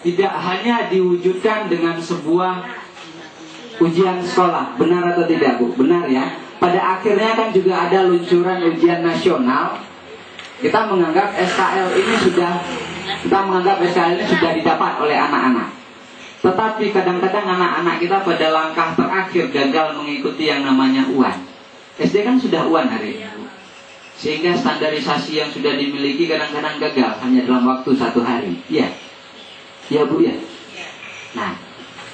tidak hanya diwujudkan dengan sebuah ujian sekolah. Benar atau tidak, Bu? Benar ya. Pada akhirnya kan juga ada luncuran ujian nasional. Kita menganggap SKL ini sudah didapat oleh anak-anak. Tetapi kadang-kadang anak-anak kita pada langkah terakhir gagal mengikuti yang namanya UAN. SD kan sudah UAN hari ini, sehingga standarisasi yang sudah dimiliki kadang-kadang gagal hanya dalam waktu 1 hari. Ya, ya Bu ya. Nah,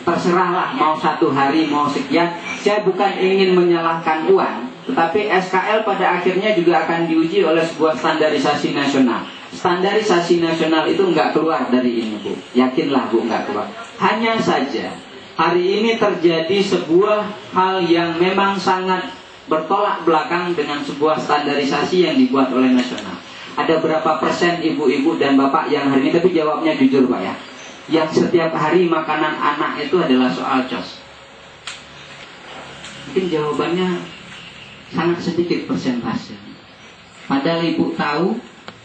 terserahlah mau 1 hari mau sekian. Saya bukan ingin menyalahkan UAN, tetapi SKL pada akhirnya juga akan diuji oleh sebuah standarisasi nasional. Standarisasi nasional itu nggak keluar dari ini, Bu. Yakinlah, Bu, nggak keluar. Hanya saja hari ini terjadi sebuah hal yang memang sangat bertolak belakang dengan sebuah standarisasi yang dibuat oleh nasional. Ada berapa persen ibu-ibu dan bapak yang hari ini, tapi jawabnya jujur Pak ya, yang setiap hari makanan anak itu adalah soal COS? Mungkin jawabannya sangat sedikit persentase. Padahal ibu tahu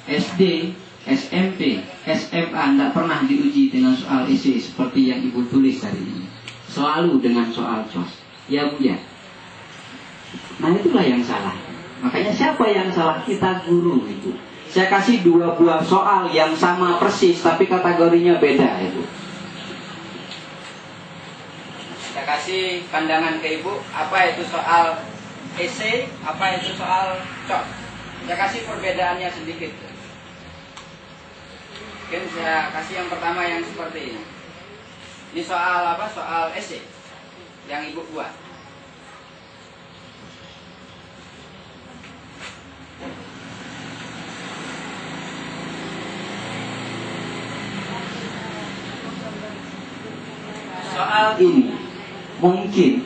SD, SMP, SMA tidak pernah diuji dengan soal isi seperti yang ibu tulis hari ini. Selalu dengan soal COS. Ya Bu ya. Nah itulah yang salah. Makanya siapa yang salah? Kita guru itu. Saya kasih 2 buah soal yang sama persis tapi kategorinya beda itu. Saya kasih pandangan ke ibu, apa itu soal esai, apa itu soal COS. Saya kasih perbedaannya sedikit. Mungkin saya kasih yang pertama yang seperti ini. Ini soal apa? Soal esai yang ibu buat. Soal ini mungkin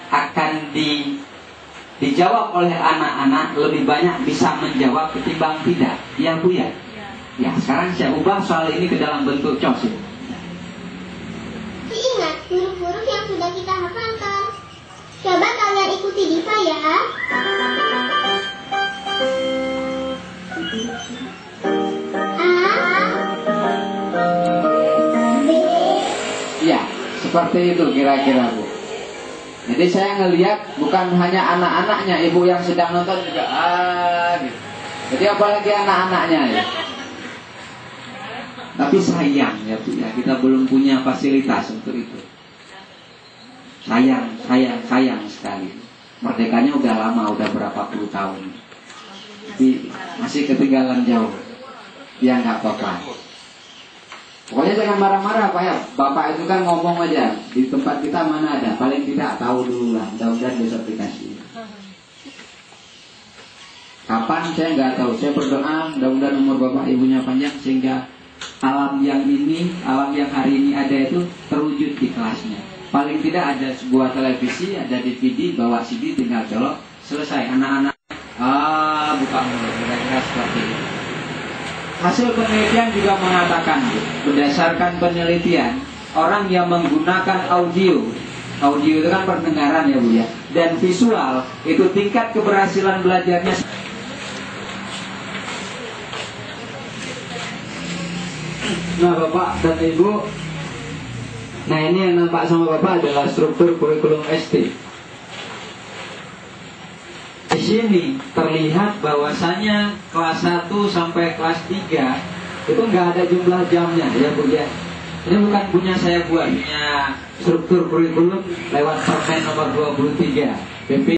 akan dijawab oleh anak-anak lebih banyak bisa menjawab ketimbang tidak. Ya Bu ya. Ya sekarang saya ubah soal ini ke dalam bentuk COS. Ingat huruf-huruf yang sudah kita hafalkan. Coba kalian ikuti Diva ya. Seperti itu kira-kira Bu. Jadi saya ngelihat bukan hanya anak-anaknya, ibu yang sedang nonton juga gitu. Jadi apalagi anak-anaknya ya. Tapi sayang ya Bu ya, kita belum punya fasilitas untuk itu. Sayang sekali. Merdekanya udah lama, udah berapa puluh tahun. Tapi masih ketinggalan jauh. Ya nggak apa-apa. Pokoknya jangan marah-marah Pak ya. Bapak itu kan ngomong aja. Di tempat kita mana ada. Paling tidak tahu dulu lah. Mudah-mudahan besok dikasih. Kapan saya nggak tahu. Saya berdoa mudah-mudahan umur bapak ibunya panjang sehingga alam yang ini, alam yang hari ini ada itu terwujud di kelasnya. Paling tidak ada sebuah televisi, ada DVD, bawa CD, tinggal colok, selesai. Anak-anak buka mulut. Kira-kira seperti itu. Hasil penelitian juga mengatakan, berdasarkan penelitian, orang yang menggunakan audio itu kan pendengaran ya Bu ya, dan visual, itu tingkat keberhasilan belajarnya. Nah Bapak dan Ibu, nah ini yang nampak sama Bapak adalah struktur kurikulum SD. Di sini terlihat bahwasanya kelas 1 sampai kelas 3 itu nggak ada jumlah jamnya ya Bu ya. Ini bukan punya saya buat, punya struktur kurikulum lewat Permen nomor 23 PP